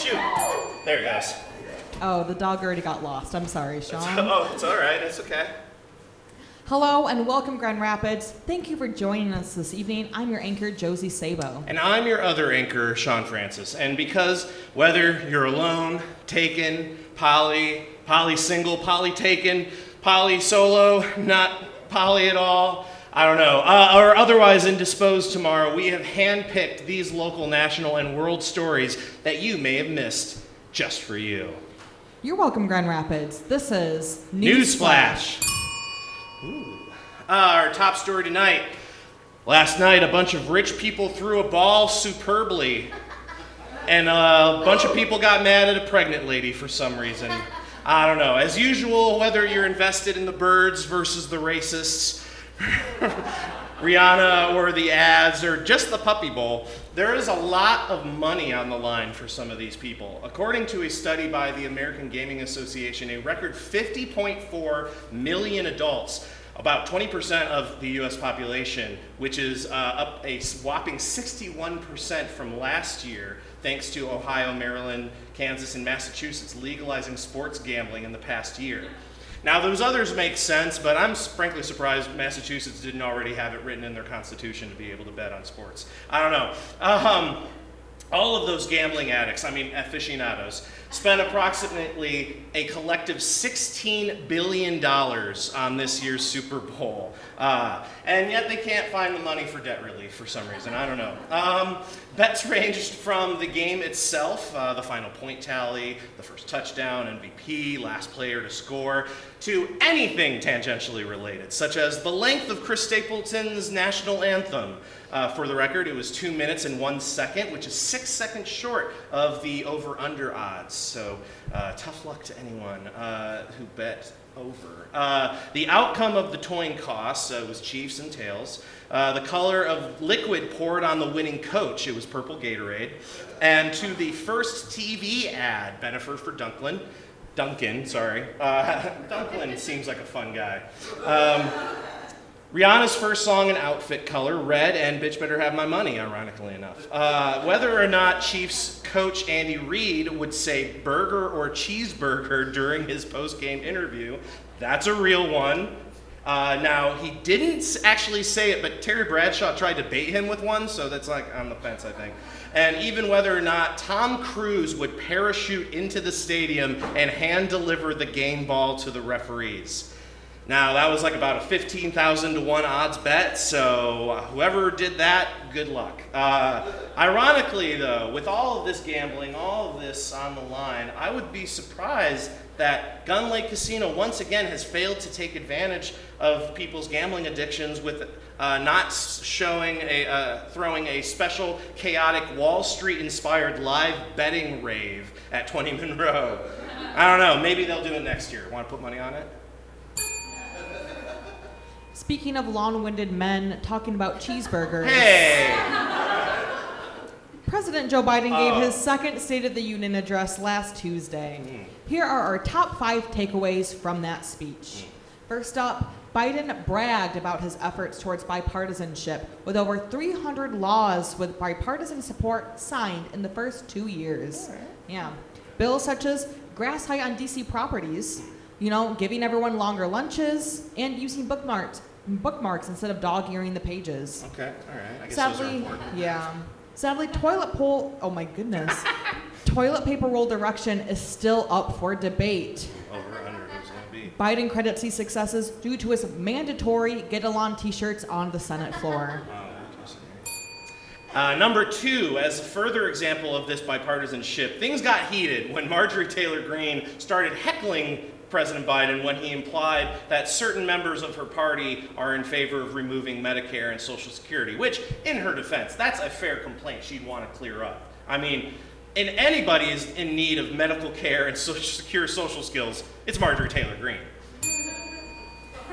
shoot. There it goes. Oh, the dog already got lost. I'm sorry, Sean. It's all right. It's okay. Hello and welcome, Grand Rapids. Thank you for joining us this evening. I'm your anchor, Josie Sabo. And I'm your other anchor, Sean Francis. And because whether you're alone, taken, poly single, poly taken, poly solo, not poly at all, I don't know, or otherwise indisposed tomorrow, we have handpicked these local, national, and world stories that you may have missed just for you. You're welcome, Grand Rapids. This is NewsFlash. Our top story tonight. Last night, a bunch of rich people threw a ball superbly, and a bunch of people got mad at a pregnant lady for some reason. I don't know. As usual, whether you're invested in the birds versus the racists, Rihanna or the ads, or just the Puppy Bowl, there is a lot of money on the line for some of these people. According to a study by the American Gaming Association, a record 50.4 million adults, about 20% of the US population, which is up a whopping 61% from last year, thanks to Ohio, Maryland, Kansas, and Massachusetts legalizing sports gambling in the past year. Now, those others make sense, but I'm frankly surprised Massachusetts didn't already have it written in their constitution to be able to bet on sports. I don't know. All of those gambling addicts, aficionados, spent approximately a collective $16 billion on this year's Super Bowl. And yet they can't find the money for debt relief for some reason. I don't know. Bets ranged from the game itself, the final point tally, the first touchdown, MVP, last player to score, to anything tangentially related, such as the length of Chris Stapleton's national anthem. For the record, it was 2 minutes and 1 second, which is 6 seconds short of the over-under odds. So tough luck to anyone who bet over. The outcome of the coin toss was Chiefs and tails. The color of liquid poured on the winning coach, it was purple Gatorade. And to the first TV ad, benefit for Duncan, Duncan seems like a fun guy. Rihanna's first song and outfit color, red, and Bitch Better Have My Money, ironically enough. Whether or not Chiefs coach Andy Reid would say burger or cheeseburger during his post-game interview, that's a real one. Now, he didn't actually say it, but Terry Bradshaw tried to bait him with one, so that's like on the fence, I think. And even whether or not Tom Cruise would parachute into the stadium and hand-deliver the game ball to the referees. Now, that was like about a 15,000 to 1 odds bet, so whoever did that, good luck. Ironically, though, with all of this gambling, all of this on the line, I would be surprised that Gun Lake Casino once again has failed to take advantage of people's gambling addictions with not throwing a special, chaotic, Wall Street-inspired live betting rave at 20 Monroe. I don't know, maybe they'll do it next year. Want to put money on it? Speaking of long-winded men talking about cheeseburgers. Hey! President Joe Biden gave his second State of the Union address last Tuesday. Here are our top 5 takeaways from that speech. First up, Biden bragged about his efforts towards bipartisanship, with over 300 laws with bipartisan support signed in the first 2 years. Yeah. Bills such as grass height on DC properties, giving everyone longer lunches, and using bookmarks instead of dog-earing the pages. Okay, all right. I guess those are important. Sadly, toilet paper roll direction is still up for debate. Over under, who's going to be? Biden credits these successes due to his mandatory get-along t-shirts on the Senate floor. Number 2, as a further example of this bipartisanship, things got heated when Marjorie Taylor Greene started heckling President Biden when he implied that certain members of her party are in favor of removing Medicare and Social Security, which, in her defense, that's a fair complaint she'd want to clear up. And anybody is in need of medical care and secure social skills, it's Marjorie Taylor Greene.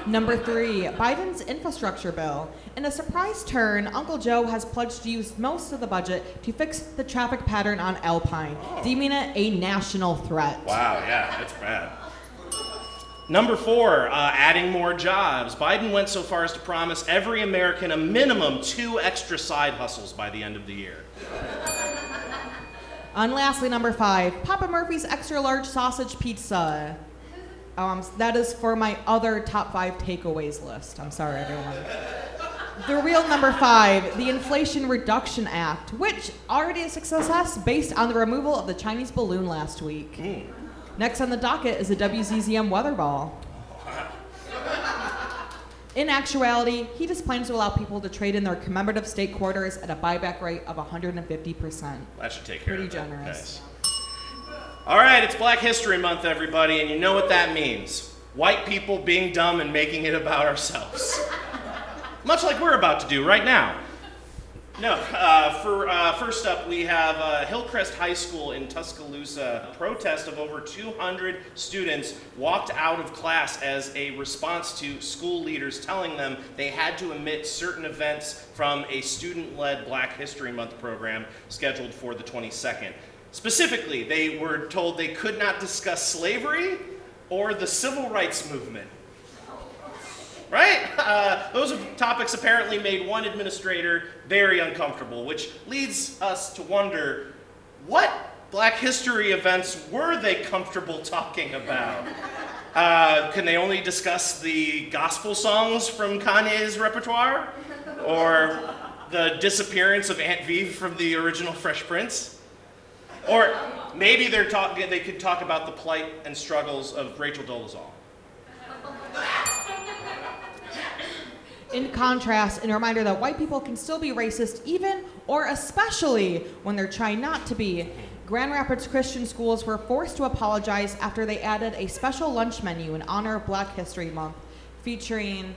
Number 3, Biden's infrastructure bill. In a surprise turn, Uncle Joe has pledged to use most of the budget to fix the traffic pattern on Alpine, deeming it a national threat. Wow, yeah, that's bad. Number 4, adding more jobs. Biden went so far as to promise every American a minimum 2 extra side hustles by the end of the year. And lastly, number 5, Papa Murphy's extra large sausage pizza. That is for my other top 5 takeaways list. I'm sorry, everyone. The real number 5, the Inflation Reduction Act, which already is a success based on the removal of the Chinese balloon last week. Next on the docket is the WZZM weather ball. In actuality, he just plans to allow people to trade in their commemorative state quarters at a buyback rate of 150%. That should take care of it. Pretty generous. Nice. All right, it's Black History Month, everybody, and you know what that means. White people being dumb and making it about ourselves. Much like we're about to do right now. No, first up, we have Hillcrest High School in Tuscaloosa. A protest of over 200 students walked out of class as a response to school leaders telling them they had to omit certain events from a student-led Black History Month program scheduled for the 22nd. Specifically, they were told they could not discuss slavery or the civil rights movement. Right? Those topics apparently made one administrator very uncomfortable, which leads us to wonder, what Black history events were they comfortable talking about? Can they only discuss the gospel songs from Kanye's repertoire? Or the disappearance of Aunt Vive from the original Fresh Prince? Or maybe they could talk about the plight and struggles of Rachel Dolezal. In contrast, and a reminder that white people can still be racist even or especially when they're trying not to be, Grand Rapids Christian schools were forced to apologize after they added a special lunch menu in honor of Black History Month featuring,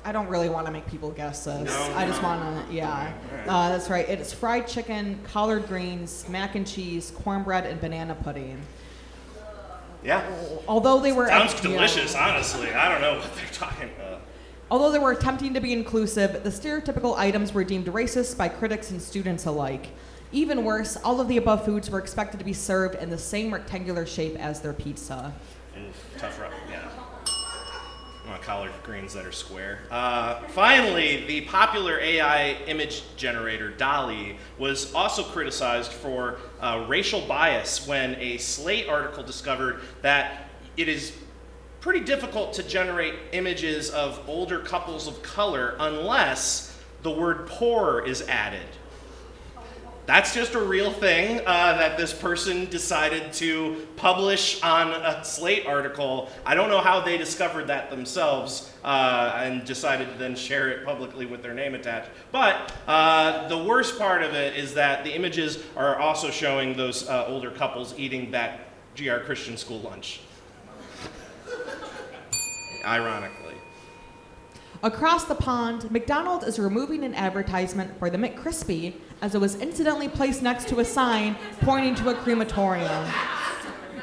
I don't really want to make people guess this. No, I just want to, yeah. That's right. It's fried chicken, collard greens, mac and cheese, cornbread, and banana pudding. Yeah. Although they were... Sounds delicious, honestly. I don't know what they're talking about. Although they were attempting to be inclusive, the stereotypical items were deemed racist by critics and students alike. Even worse, all of the above foods were expected to be served in the same rectangular shape as their pizza. Tough rough, yeah. I want collard greens that are square. Finally, the popular AI image generator, DALL-E, was also criticized for racial bias when a Slate article discovered that it is pretty difficult to generate images of older couples of color unless the word poor is added. That's just a real thing that this person decided to publish on a Slate article. I don't know how they discovered that themselves and decided to then share it publicly with their name attached. But the worst part of it is that the images are also showing those older couples eating that GR Christian school lunch. Ironically. Across the pond, McDonald's is removing an advertisement for the McCrispy as it was incidentally placed next to a sign pointing to a crematorium.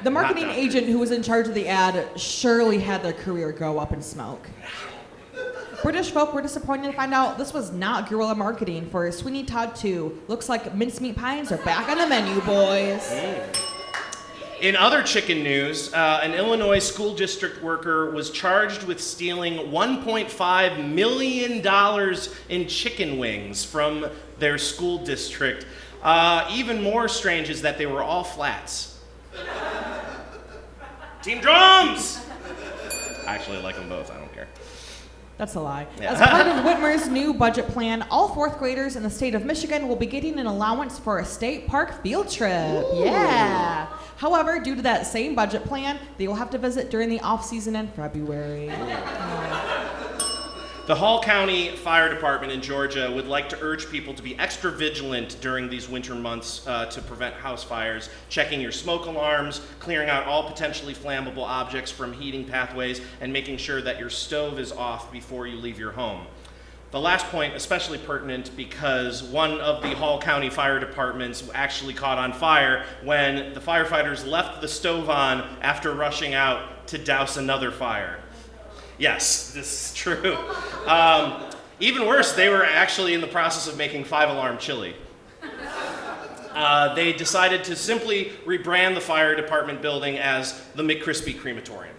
The marketing agent who was in charge of the ad surely had their career go up in smoke. British folk were disappointed to find out this was not guerrilla marketing for Sweeney Todd 2. Looks like mincemeat pies are back on the menu, boys. In other chicken news, an Illinois school district worker was charged with stealing $1.5 million in chicken wings from their school district. Even more strange is that they were all flats. Team drums! I actually like them both, I don't care. That's a lie. Yeah. As part of Whitmer's new budget plan, all fourth graders in the state of Michigan will be getting an allowance for a state park field trip. Ooh. Yeah. However, due to that same budget plan, they will have to visit during the off-season in February. The Hall County Fire Department in Georgia would like to urge people to be extra vigilant during these winter months to prevent house fires, checking your smoke alarms, clearing out all potentially flammable objects from heating pathways, and making sure that your stove is off before you leave your home. The last point especially pertinent because one of the Hall County Fire Departments actually caught on fire when the firefighters left the stove on after rushing out to douse another fire. Yes, this is true. Even worse, they were actually in the process of making 5-alarm chili. They decided to simply rebrand the fire department building as the McCrispy Crematorium.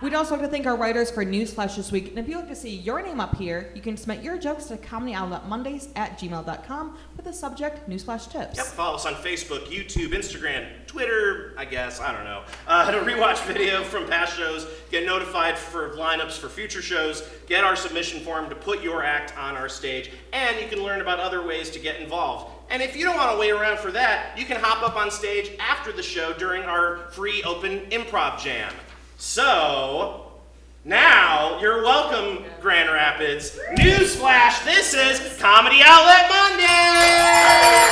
We'd also like to thank our writers for NewsFlash this week. And if you'd like to see your name up here, you can submit your jokes to comedyoutletmondays@gmail.com with the subject NewsFlash Tips. Yep, follow us on Facebook, YouTube, Instagram, Twitter, I guess, I don't know. To rewatch video from past shows, get notified for lineups for future shows, get our submission form to put your act on our stage, and you can learn about other ways to get involved. And if you don't want to wait around for that, you can hop up on stage after the show during our free open improv jam. So, now, you're welcome, Grand Rapids. Newsflash, this is Comedy Outlet Monday!